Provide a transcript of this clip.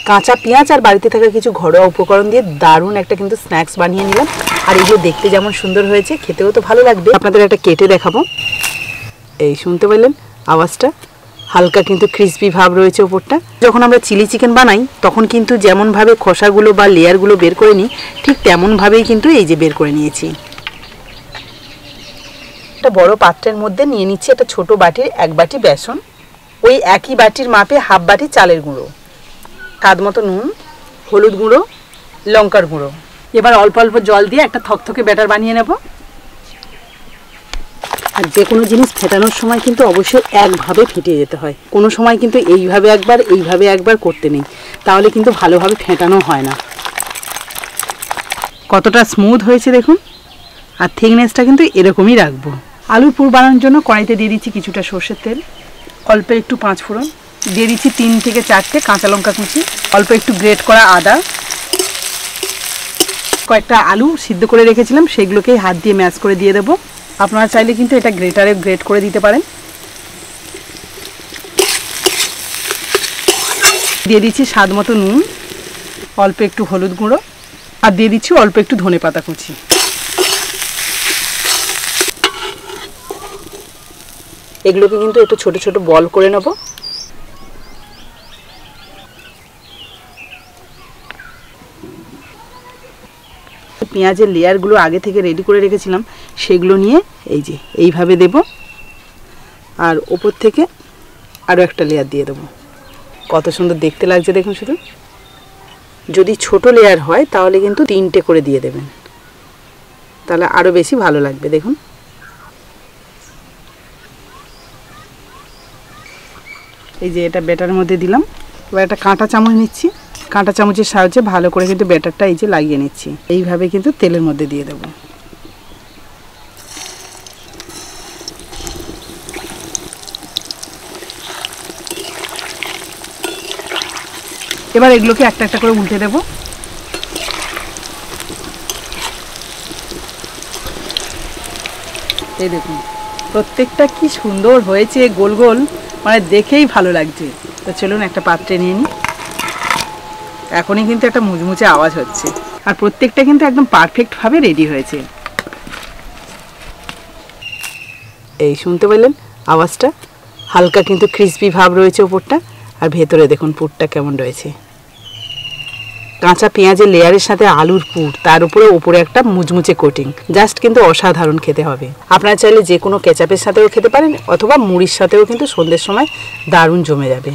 কাঁচা পেঁয়াজ আর বাড়িতে থাকা কিছু ঘরোয়া উপকরণ দিয়ে দারুণ একটা কিন্তু স্ন্যাক্স বানিয়ে নিলাম। আর এগুলো দেখতে যেমন সুন্দর হয়েছে, খেতেও তো ভালো লাগবে। আপনাদের একটা কেটে দেখাবো। এই শুনতে পেলেন আওয়াজটা? হালকা কিন্তু ক্রিসপি ভাব রয়েছে ওপরটা। যখন আমরা চিলি চিকেন বানাই তখন কিন্তু যেমনভাবে খোসাগুলো বা লেয়ারগুলো বের করে নিই, ঠিক তেমনভাবেই কিন্তু এই যে বের করে নিয়েছি। একটা বড় পাত্রের মধ্যে নিয়ে নিচ্ছি একটা ছোট বাটির 1 বাটি বেসন, ওই একই বাটির মাপে হাফ বাটি চালের গুঁড়ো, স্বাদ মতো নুন, হলুদ গুঁড়ো, লঙ্কার গুঁড়ো। এবার অল্প অল্প জল দিয়ে একটা থকথকে ব্যাটার বানিয়ে নেব। আর যে কোনো জিনিস ফেটানোর সময় কিন্তু অবশ্যই একভাবে ফেটিয়ে যেতে হয়, কোনো সময় কিন্তু এইভাবে একবার করতে নেই, তাহলে কিন্তু ভালোভাবে ফেটানো হয় না। কতটা স্মুথ হয়েছে দেখুন। আর থিকনেসটা কিন্তু এরকমই রাখবো। আলুর পুর বানানোর জন্য কড়াইতে দিয়ে দিচ্ছি কিছুটা সর্ষের তেল, অল্প একটু 5 ফোড়ন, দিয়ে দিচ্ছি 3 থেকে 4টে কাঁচা লঙ্কা কুচি, অল্প একটু গ্রেট করা আদা, কয়েকটা আলু সিদ্ধ করে রেখেছিলাম সেগুলোকে হাত দিয়ে ম্যাশ করে দিয়ে দেবো। আপনারা চাইলে কিন্তু এটা গ্রেটারে গ্রেট করে দিতে পারেন। দিয়ে দিচ্ছি স্বাদ মতো নুন, অল্প একটু হলুদ গুঁড়ো, আর দিয়ে দিচ্ছি অল্প একটু ধনেপাতা কুচি। এগুলোকে কিন্তু একটু ছোট ছোট বল করে নেব। পেঁয়াজের লেয়ারগুলো আগে থেকে রেডি করে রেখেছিলাম, সেগুলো নিয়ে এই যে এইভাবে দেব, আর ওপর থেকে আরও একটা লেয়ার দিয়ে দেবো। কত সুন্দর দেখতে লাগছে দেখুন শুধু। যদি ছোট লেয়ার হয় তাহলে কিন্তু 3টে করে দিয়ে দেবেন, তাহলে আরও বেশি ভালো লাগবে। দেখুন এই যে এটা ব্যাটারের মধ্যে দিলাম। এবার একটা কাঁটা চামচ নিচ্ছি, কাঁটা চামচের সাহায্যে ভালো করে কিন্তু ব্যাটারটা এই যে লাগিয়ে নিচ্ছি। এইভাবে কিন্তু তেলের মধ্যে দিয়ে দেবো। এবার এগুলোকে একটা একটা করে উল্টে দেবো। এই দেখুন প্রত্যেকটা কি সুন্দর হয়েছে, গোল গোল, মানে দেখেই ভালো লাগছে। তো চলুন একটা পাত্রে নিয়ে নিই। এখনই কিন্তু একটা মুচমুচে আওয়াজ হচ্ছে, আর প্রত্যেকটা কিন্তু একদম পারফেক্টভাবে রেডি হয়েছে। এই শুনতে পেলেন আওয়াজটা? হালকা কিন্তু ক্রিসপি ভাব রয়েছে ওপরটা, আর ভেতরে দেখুন পুরটা কেমন রয়েছে। কাঁচা পেঁয়াজের লেয়ারের সাথে আলুর পুর, তার উপরে একটা মুচমুচে কোটিং, জাস্ট কিন্তু অসাধারণ খেতে হবে। আপনারা চাইলে যে কোনো কেচাপের সাথেও খেতে পারেন, অথবা মুড়ির সাথেও কিন্তু সন্ধ্যের সময় দারুণ জমে যাবে।